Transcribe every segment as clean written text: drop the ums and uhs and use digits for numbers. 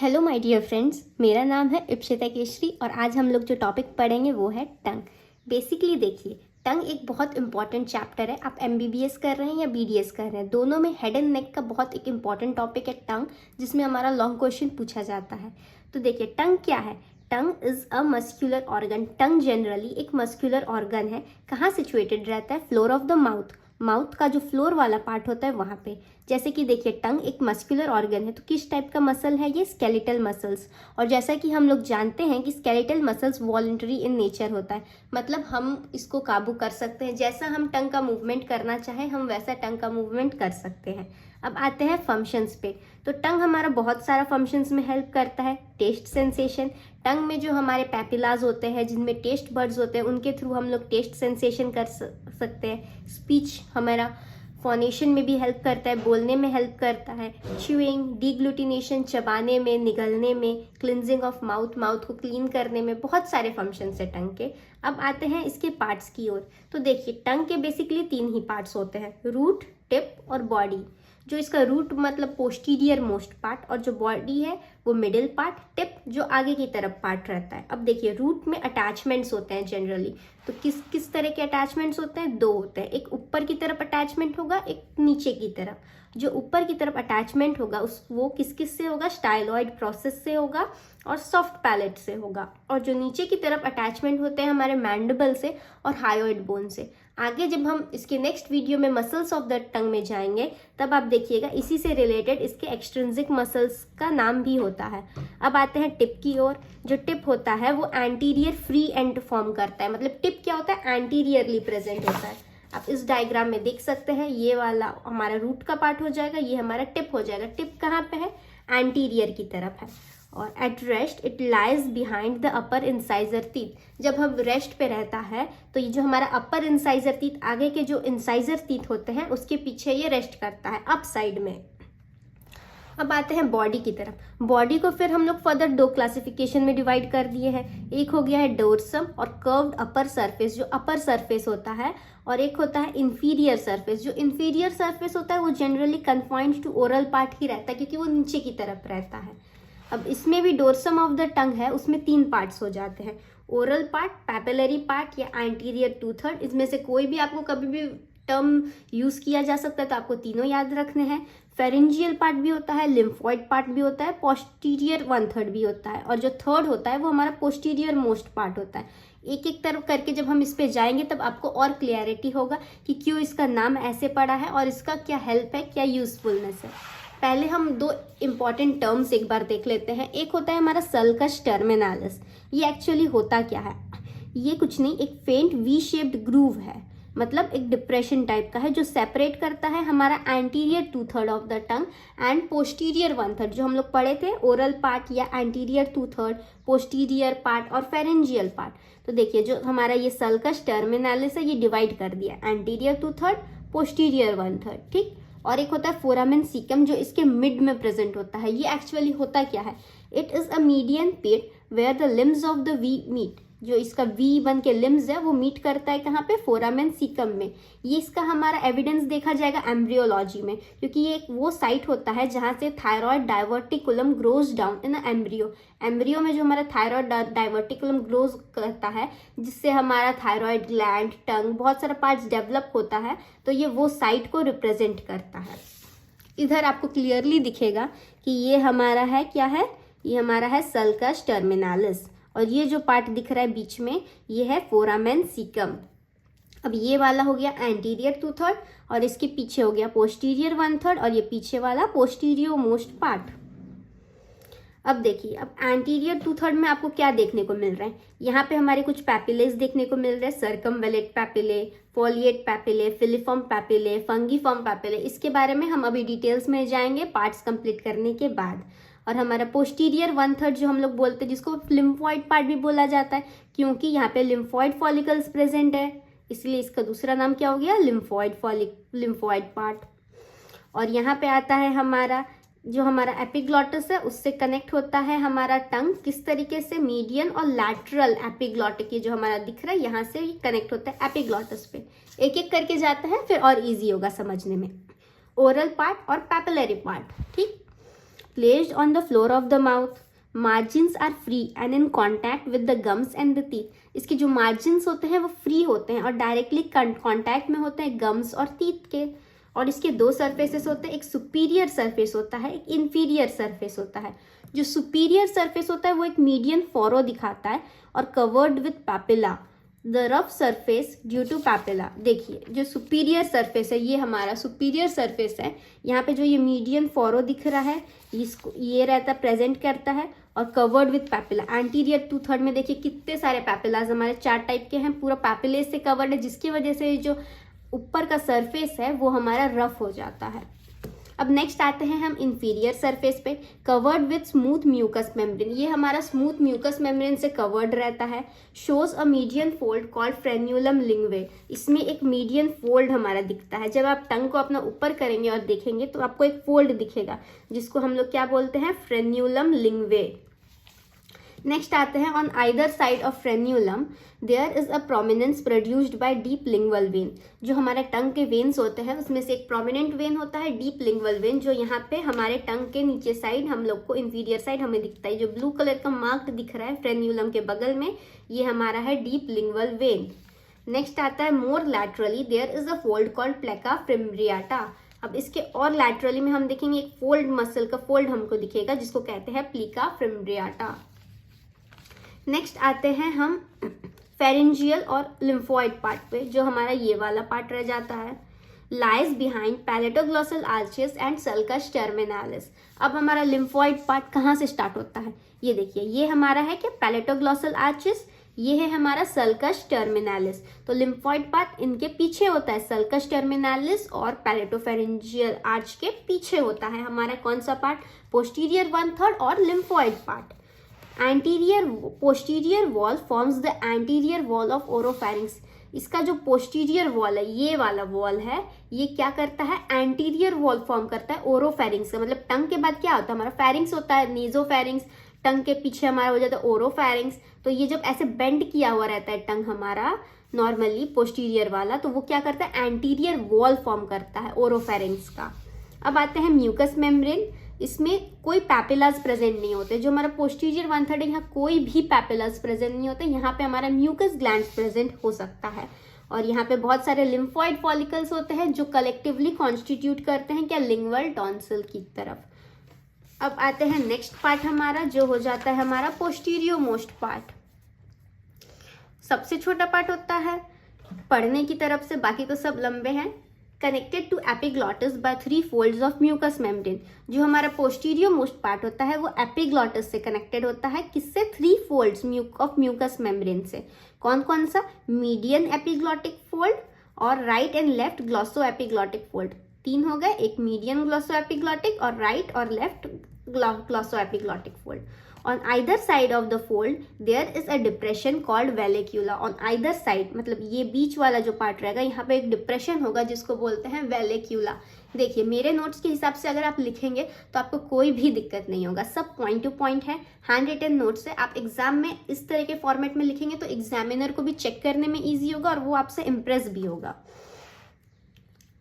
Hello my dear friends, मेरा नाम है इप्सिता केशरी और आज हम लोग जो टॉपिक पढ़ेंगे वो है टंग। बेसिकली देखिए, टंग एक बहुत इंपॉर्टेंट चैप्टर है। आप एमबीबीएस कर रहे हैं या बीडीएस कर रहे हैं, दोनों में हेड एंड नेक का बहुत एक इंपॉर्टेंट टॉपिक है टंग, जिसमें हमारा लॉन्ग क्वेश्चन पूछा जाता है। तो देखिए, टंग क्या है? Tongue is a muscular organ. Tongue generally एक मस्क्यूलर ऑर्गन है। कहाँ सिचुएटेड रहता है? Floor of the mouth. Mouth का जो फ्लोर वाला पार्ट होता है वहाँ पे। जैसे कि देखिए, टंग एक मस्कुलर ऑर्गन है, तो किस टाइप का मसल है ये? Skeletal muscles. और जैसा कि हम लोग जानते हैं कि skeletal muscles voluntary in nature होता है, मतलब हम इसको काबू कर सकते हैं। जैसा हम टंग का मूवमेंट करना चाहें, हम वैसा टंग का मूवमेंट कर सकते हैं। अब आते हैं फंक्शंस पे। तो टंग हमारा बहुत सारा फंक्शंस में हेल्प करता है। टेस्ट सेंसेशन, टंग में जो हमारे पैपिलाज होते हैं, जिनमें टेस्ट बर्ड्स होते हैं, उनके थ्रू हम लोग टेस्ट सेंसेशन कर सकते हैं। स्पीच, हमारा फोनेशन में भी हेल्प करता है, बोलने में हेल्प करता है। च्यूइंग, डीग्लूटिनेशन, चबाने में, निगलने में। क्लिनजिंग ऑफ माउथ, माउथ को क्लीन करने में। बहुत सारे फंक्शंस है टंग के। अब आते हैं इसके पार्ट्स की ओर। तो देखिए, टंग के बेसिकली 3 ही पार्ट्स होते हैं, रूट, टिप और बॉडी। जो इसका रूट मतलब पोस्टीरियर मोस्ट पार्ट, और जो बॉडी है वो मिडिल पार्ट, टिप जो आगे की तरफ पार्ट रहता है। अब देखिए, रूट में अटैचमेंट्स होते हैं जनरली। तो किस किस तरह के अटैचमेंट्स होते हैं? 2 होते हैं। एक ऊपर की तरफ अटैचमेंट होगा, एक नीचे की तरफ। जो ऊपर की तरफ अटैचमेंट होगा वो किस किस से होगा? स्टाइलॉइड प्रोसेस से होगा और सॉफ्ट पैलेट से होगा। और जो नीचे की तरफ अटैचमेंट होते हैं हमारे मैंडिबल से और हायोइड बोन से। आगे जब हम इसके नेक्स्ट वीडियो में मसल्स ऑफ द टंग में जाएंगे, तब आप देखिएगा इसी से रिलेटेड इसके एक्सट्रिंसिक मसल्स का नाम भी होता है। अब आते हैं टिप की ओर। जो टिप होता है वो एंटीरियर फ्री एंड फॉर्म करता है। मतलब टिप क्या होता है? एंटीरियरली प्रेजेंट होता है। आप इस डायग्राम में देख सकते हैं, ये वाला हमारा रूट का पार्ट हो जाएगा, ये हमारा टिप हो जाएगा। टिप कहाँ पे है? एंटीरियर की तरफ है। और at rest it lies behind the upper incisor teeth. जब हम रेस्ट पे रहता है तो ये जो हमारा अपर इंसाइजर टीथ, आगे के जो इंसाइजर टीथ होते हैं, उसके पीछे ये रेस्ट करता है, अप साइड में। अब आते हैं बॉडी की तरफ। बॉडी को फिर हम लोग फर्दर 2 क्लासिफिकेशन में डिवाइड कर दिए हैं। एक हो गया है डोर्सम और कर्व्ड अपर सरफेस, जो अपर सरफेस होता है, और एक होता है इंफीरियर सरफेस। जो इंफीरियर सरफेस होता है वो generally confined to oral part ही रहता है, क्योंकि वो नीचे की तरफ रहता है। अब इसमें भी डोर्सम ऑफ द टंग है, उसमें 3 पार्ट्स हो जाते हैं, ओरल पार्ट, पैपिलरी पार्ट या एंटीरियर 2/3। इसमें से कोई भी आपको कभी भी टर्म यूज किया जा सकता है, तो आपको तीनों याद रखने हैं। फेरेंजियल पार्ट भी होता है, लिम्फॉइड पार्ट भी होता है, पोस्टीरियर 1/3 भी होता है, और जो थर्ड होता है वो हमारा पोस्टीरियर मोस्ट पार्ट होता है। एक एक तरफ करके जब हम इस पे जाएंगे तब आपको और क्लियरिटी होगा कि क्यों इसका नाम ऐसे पड़ा है और इसका क्या हेल्प है, क्या यूजफुलनेस है। पहले हम 2 इंपॉर्टेंट टर्म्स एक बार देख लेते हैं। एक होता है हमारा सल्कस टर्मिनालिस। ये एक्चुअली होता क्या है? ये कुछ नहीं, एक फेंट वी शेप्ड ग्रूव है, मतलब एक डिप्रेशन टाइप का है, जो सेपरेट करता है हमारा anterior 2/3 of the tongue and posterior 1/3। जो हम लोग पढ़े थे, ओरल पार्ट या एंटीरियर 2/3, पोस्टीरियर पार्ट और फेरेंजियल पार्ट। तो देखिए, जो हमारा ये सल्कस टर्मिनालिस है, ये डिवाइड कर दिया, एंटीरियर 2/3, पोस्टीरियर 1/3, ठीक। और एक होता है फोरामेन सीकम, जो इसके मिड में प्रेजेंट होता है। ये एक्चुअली होता क्या है? It is a median pit where the limbs of the V meet. जो इसका V1 के लिम्स है वो मीट करता है कहाँ पे? फोरामेन सीकम में। ये इसका हमारा एविडेंस देखा जाएगा एम्ब्रियोलॉजी में, क्योंकि ये एक वो साइट होता है जहाँ से thyroid diverticulum grows down in embryo. Embryo में जो हमारा थायराइड डाइवर्टिकुलम ग्रोज करता है, जिससे हमारा थायराइड ग्लैंड, टंग, बहुत सारा पार्ट्स डेवलप होता है, तो ये वो साइट को रिप्रेजेंट करता है। इधर आपको क्लियरली दिखेगा कि ये हमारा है, क्या है? ये हमारा है सल्कस टर्मिनालिस, और ये जो पार्ट दिख रहा है बीच में, ये है फोरामेन सीकम। अब ये वाला हो गया एंटीरियर 2/3 और इसके पीछे हो गया पोस्टीरियर 1/3, और ये पीछे वाला पोस्टीरियर मोस्ट पार्ट। अब देखिए, अब एंटीरियर 2/3 में आपको क्या देखने को मिल रहा है? यहाँ पे हमारे कुछ पैपिलेस देखने को मिल रहे हैं, circumvallate papillae, foliate papillae, filiform papillae, fungiform papillae. इसके बारे में हम अभी डिटेल्स में जाएंगे पार्ट्स कंप्लीट करने के बाद। और हमारा पोस्टीरियर 1/3 जो हम लोग बोलते हैं, जिसको लिम्फॉइड पार्ट भी बोला जाता है, क्योंकि यहाँ पे लिम्फॉइड फॉलिकल्स प्रेजेंट है, इसलिए इसका दूसरा नाम क्या हो गया? Lymphoid part. और यहाँ पे आता है हमारा जो हमारा एपिग्लॉटिस है, उससे कनेक्ट होता है हमारा टंग। किस तरीके से? मीडियन और लैटरल एपिग्लॉटिक, ये जो हमारा दिख रहा है यहाँ से कनेक्ट होता है एपिग्लॉटिस पे। एक एक करके जाता है, फिर और इजी होगा समझने में। ओरल पार्ट और पैपिलरी पार्ट, ठीक। Placed on the floor of the mouth. Margins are free and in contact with the gums and the teeth. इसके जो मार्जिन्स होते हैं वो फ्री होते हैं और डायरेक्टली कॉन्टैक्ट में होते हैं गम्स और टीथ के। और इसके दो सरफेसेस होते हैं, एक सुपीरियर सरफेस होता है, एक इंफीरियर सरफेस होता है। जो सुपीरियर सरफेस होता है वो एक मीडियन फॉरो दिखाता है और covered with papilla, the rough surface due to papilla. देखिए जो सुपीरियर सरफेस है ये हमारा सुपीरियर सरफेस है। यहाँ पे जो ये मीडियन फॉरो दिख रहा है इसको ये रहता प्रेजेंट करता है और कवर्ड विथ पैपिला। एंटीरियर 2/3 में देखिए कितने सारे पैपिलाज हमारे 4 टाइप के हैं, पूरा पैपिले से कवर्ड है, जिसकी वजह से जो ऊपर का सरफेस है वो हमारा रफ हो जाता है। अब नेक्स्ट आते हैं हम इंफीरियर सरफेस पे, covered with smooth mucous membrane. ये हमारा स्मूथ म्यूकस मेम्ब्रेन से कवर्ड रहता है। Shows a median fold called frenulum linguae. इसमें एक मीडियन फोल्ड हमारा दिखता है। जब आप टंग को अपना ऊपर करेंगे और देखेंगे तो आपको एक फोल्ड दिखेगा जिसको हम लोग क्या बोलते हैं, फ्रेन्यूलम लिंगवे। नेक्स्ट आते हैं on either side of frenulum there is a prominence produced by deep lingual vein. जो हमारे टंग के वेन्स होते हैं उसमें से एक प्रोमिनेंट वेन होता है डीप लिंगवल वेन, जो यहाँ पे हमारे टंग के नीचे साइड हम लोग को इंफीरियर साइड हमें दिखता है। जो ब्लू कलर का मार्क दिख रहा है फ्रेन्यूलम के बगल में ये हमारा है डीप लिंगवल वेन। नेक्स्ट आता है more laterally there is a fold called plica fimbriata. अब इसके और लैटरली में हम देखेंगे एक फोल्ड मसल का फोल्ड हमको दिखेगा जिसको कहते हैं प्लीका फिम्ब्रियाटा। नेक्स्ट आते हैं हम फेरेंजियल और लिम्फोइड पार्ट पे, जो हमारा ये वाला पार्ट रह जाता है। Lies behind palatoglossal arches and sulcus terminalis. अब हमारा लिम्फोइड पार्ट कहाँ से स्टार्ट होता है, ये देखिए ये हमारा है क्या पैलेटोग्लॉसल आर्चेस, ये है हमारा सल्कस टर्मिनालिस। तो लिम्फोइड पार्ट इनके पीछे होता है, सल्कस टर्मिनालिस और पैलेटोफेरेंजियल आर्च के पीछे होता है हमारा कौन सा पार्ट, पोस्टीरियर 1/3 और lymphoid part. Posterior wall forms the anterior wall of oropharynx. इसका जो पोस्टीरियर वॉल है ये वाला वॉल है ये क्या करता है, एंटीरियर वॉल फॉर्म करता है ओरोफैरिंक्स का। मतलब टंग के बाद क्या होता है हमारा फैरिंक्स होता है, नेजोफैरिंक्स, टंग के पीछे हमारा हो जाता है ओरोफैरिंक्स। तो ये जब ऐसे बेंड किया हुआ रहता है टंग हमारा नॉर्मली पोस्टीरियर वाला, तो वो क्या करता है एंटीरियर वॉल फॉर्म करता है ओरोफैरिंक्स का। अब आते हैं म्यूकस मेम्ब्रेन। इसमें कोई पैपिलास प्रेजेंट नहीं होते। जो हमारा पोस्टीरियर 1/3 यहाँ कोई भी पैपिलास प्रेजेंट नहीं होते। यहाँ पे हमारा म्यूकस ग्लैंड प्रेजेंट हो सकता है और यहाँ पे बहुत सारे लिम्फोइड फॉलिकल्स होते हैं जो कलेक्टिवली कॉन्स्टिट्यूट करते हैं क्या, लिंगवल टॉन्सिल की तरफ। अब आते हैं नेक्स्ट पार्ट हमारा जो हो जाता है हमारा पोस्टीरियो मोस्ट पार्ट। सबसे छोटा पार्ट होता है पढ़ने की तरफ से, बाकी तो सब लंबे हैं। Connected to epiglottis by 3 folds of mucous membrane. जो हमारा पोस्टीरियो मोस्ट पार्ट होता है वो एपिग्लॉटिस से कनेक्टेड होता है, किससे, 3 फोल्ड्स ऑफ म्यूकस मेम्ब्रेन से। कौन कौन सा, मीडियन एपिग्लॉटिक फोल्ड और right and left glosso epiglottic fold. 3 हो गए, एक मीडियन ग्लॉसो एपिग्लॉटिक और राइट और left glosso epiglottic fold. On either side of the fold there is a depression called vallecula. On either side मतलब ये बीच वाला जो पार्ट रहेगा यहाँ पे एक डिप्रेशन होगा जिसको बोलते हैं vallecula। देखिए मेरे नोट्स के हिसाब से अगर आप लिखेंगे तो आपको कोई भी दिक्कत नहीं होगा, सब पॉइंट टू पॉइंट है, हैंड रिटन नोट्स है। आप एग्जाम में इस तरह के फॉर्मेट में लिखेंगे तो एग्जामिनर को भी चेक करने में ईजी होगा और वो आपसे इम्प्रेस भी होगा।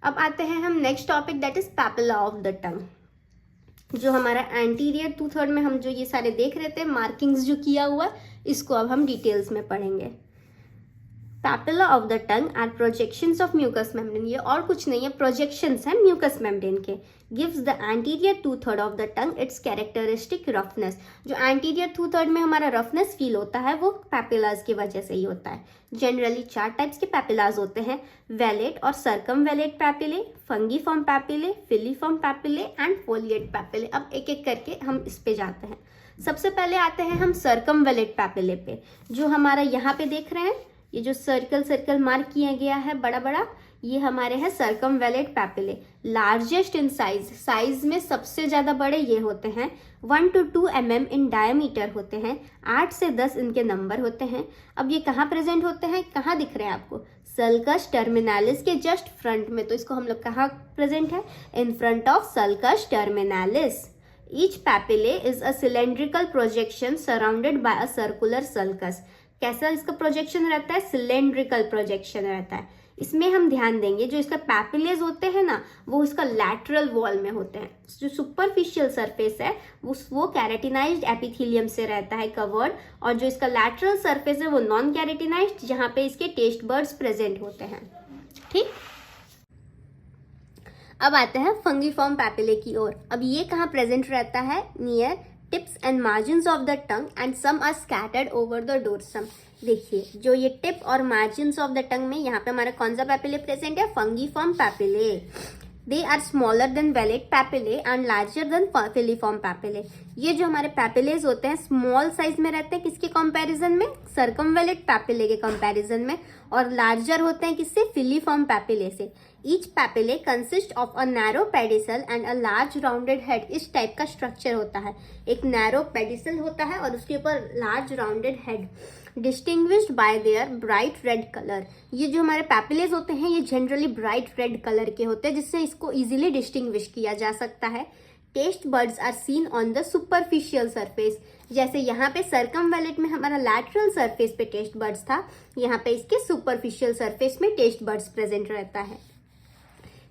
अब आते हैं हम next topic that is papilla of the टंग। जो हमारा एंटीरियर 2/3 में हम जो ये सारे देख रहे थे मार्किंग्स जो किया हुआ, इसको अब हम डिटेल्स में पढ़ेंगे। Papilla of the tongue are projections of mucous membrane. ये और कुछ नहीं है, प्रोजेक्शंस हैं म्यूकस मेम्ब्रेन के। Gives the anterior 2/3 of the tongue its characteristic roughness. जो एंटीरियर 2/3 में हमारा रफनेस फील होता है वो पैपिलाज की वजह से ही होता है। जनरली 4 टाइप्स के पैपिलाज होते हैं, वेलेट और circumvallate papillae, fungiform papillae, filiform papillae and foliate papillae. अब एक एक करके हम इस पे जाते हैं। सबसे पहले आते हैं हम सर्कम वेलेट पैपिले पे। जो हमारा यहाँ पे देख रहे हैं ये जो सर्कल सर्कल मार्क किया गया है बड़ा बड़ा, ये हमारे हैं circum wallet papillae. Largest in size, size में सबसे ज़्यादा बड़े ये होते हैं, 1 to 2 mm इन डायमीटर होते हैं, 8 से 10 इनके नंबर होते हैं। अब ये कहाँ प्रेजेंट होते हैं, कहाँ दिख रहे हैं आपको, सल्कस टर्मिनालिस के जस्ट फ्रंट में। तो इसको हम लोग कहाँ प्रेजेंट है, in front of sulcus terminalis. Each papillae is a cylindrical projection surrounded by a circular sulcus. कैसा इसका प्रोजेक्शन रहता है, सिलेंड्रिकल प्रोजेक्शन रहता है। इसमें हम ध्यान देंगे जो इसका पैपिलेज होते हैं ना, वो इसका लैटरल वॉल में होते हैं। जो सुपरफिशियल सरफेस है वो कैरेटिनाइज्ड एपिथेलियम से रहता है कवर्ड, और जो इसका लैटरल सरफेस है वो नॉन कैरेटिनाइज्ड, जहाँ पे इसके टेस्ट बर्ड्स प्रेजेंट होते हैं। ठीक, अब आते हैं फंगीफॉर्म पैपिले की ओर। अब ये कहाँ प्रेजेंट रहता है? Near tips and margins of the tongue and some are scattered over the dorsum. देखिए, जो ये टिप और मार्जिन्स ऑफ द टंग में यहाँ पे हमारा कौन सा पैपिले प्रेजेंट है? Fungiform papillae. They are smaller than vallate papillae and larger than filiform papillae. ये जो हमारे पैपिलेज होते हैं स्मॉल साइज में रहते हैं, किसके कंपैरिजन में? सर्कमवेलेट पैपिले के कंपैरिजन में, और लार्जर होते हैं किससे? फिलीफॉर्म पैपिले से। Each papillae consist of a narrow pedicel and a large rounded head. इस टाइप का स्ट्रक्चर होता है, एक नैरो पेडिसल होता है और उसके ऊपर large rounded head, distinguished by there bright red colour. ये जो हमारे पैपिलेज होते हैं ये जनरली ब्राइट रेड कलर के होते हैं, जिससे इसको इजीली डिस्टिंग्विश किया जा सकता है। Taste buds are seen on the superficial surface. जैसे यहाँ पे सर्कमवेलेट में हमारा लैटरल सरफेस पे टेस्ट बर्ड्स था, यहाँ पे इसके सुपरफिशियल सरफेस में टेस्ट बर्ड्स प्रेजेंट रहता है।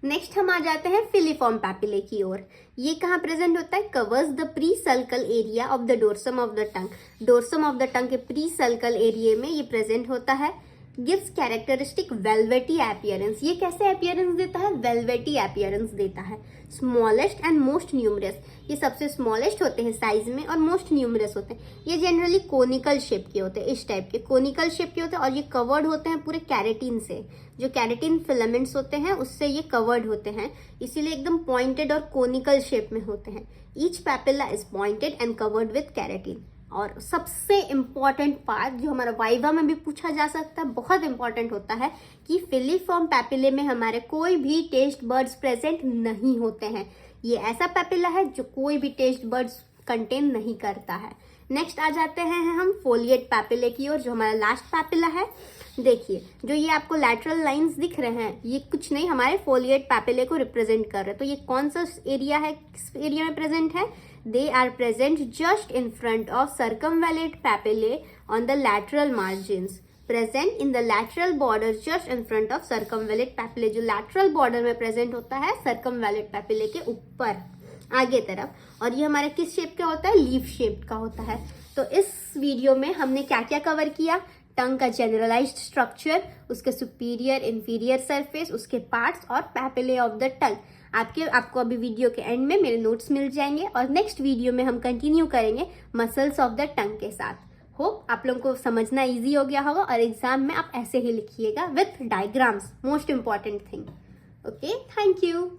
नेक्स्ट हम आ जाते हैं फिलीफॉर्म पैपिले की ओर। ये कहाँ प्रेजेंट होता है? Covers the pre sulcal area of the dorsum of the tongue. Dorsum of the tongue के प्री सल्कल एरिया में ये प्रेजेंट होता है। Gives characteristic velvety appearance. ये कैसे अपीयरेंस देता है? वेलवेटी अपीयरेंस देता है। Smallest and most numerous. ये सबसे स्मॉलेस्ट होते हैं साइज में और मोस्ट न्यूमरस होते हैं। ये जनरली कोनिकल शेप के होते हैं, इस टाइप के कोनिकल शेप के होते हैं, और ये कवर्ड होते हैं पूरे कैरेटिन से। जो कैरेटिन फिलामेंट्स होते हैं उससे ये कवर्ड होते हैं, इसीलिए एकदम पॉइंटेड और कोनिकल शेप में होते हैं। Each papilla is pointed and covered with keratin. और सबसे इम्पॉर्टेंट पार्ट जो हमारा वाइवा में भी पूछा जा सकता है, बहुत इंपॉर्टेंट होता है, कि फिलीफॉर्म पैपिले में हमारे कोई भी टेस्ट बर्ड्स प्रेजेंट नहीं होते हैं। ये ऐसा पैपिला है जो कोई भी टेस्ट बर्ड्स कंटेन नहीं करता है। नेक्स्ट आ जाते हैं हम फोलिएट पैपिले की ओर, जो हमारा लास्ट पैपिला है। देखिए, जो ये आपको लैटरल लाइंस दिख रहे हैं ये कुछ नहीं हमारे फोलिएट पैपिले को रिप्रेजेंट कर रहे हैं। तो ये कौन सा एरिया है, किस एरिया में प्रेजेंट है? They are present just in front of circumvallate papillae on the lateral margins. Present in the lateral border just in front of circumvallate papillae. जो lateral border में present होता है circumvallate papillae के ऊपर आगे तरफ, और ये हमारे किस शेप का होता है? लीफ शेप का होता है। तो इस वीडियो में हमने क्या क्या कवर किया? टंग का जनरलाइज्ड स्ट्रक्चर, उसके सुपीरियर इंफीरियर सरफेस, उसके पार्ट्स और पैपिले ऑफ द टंग। आपको अभी वीडियो के एंड में मेरे नोट्स मिल जाएंगे, और नेक्स्ट वीडियो में हम कंटिन्यू करेंगे मसल्स ऑफ द टंग के साथ। होप आप लोगों को समझना इजी हो गया होगा, और एग्जाम में आप ऐसे ही लिखिएगा with diagrams, most important thing. Okay, thank you.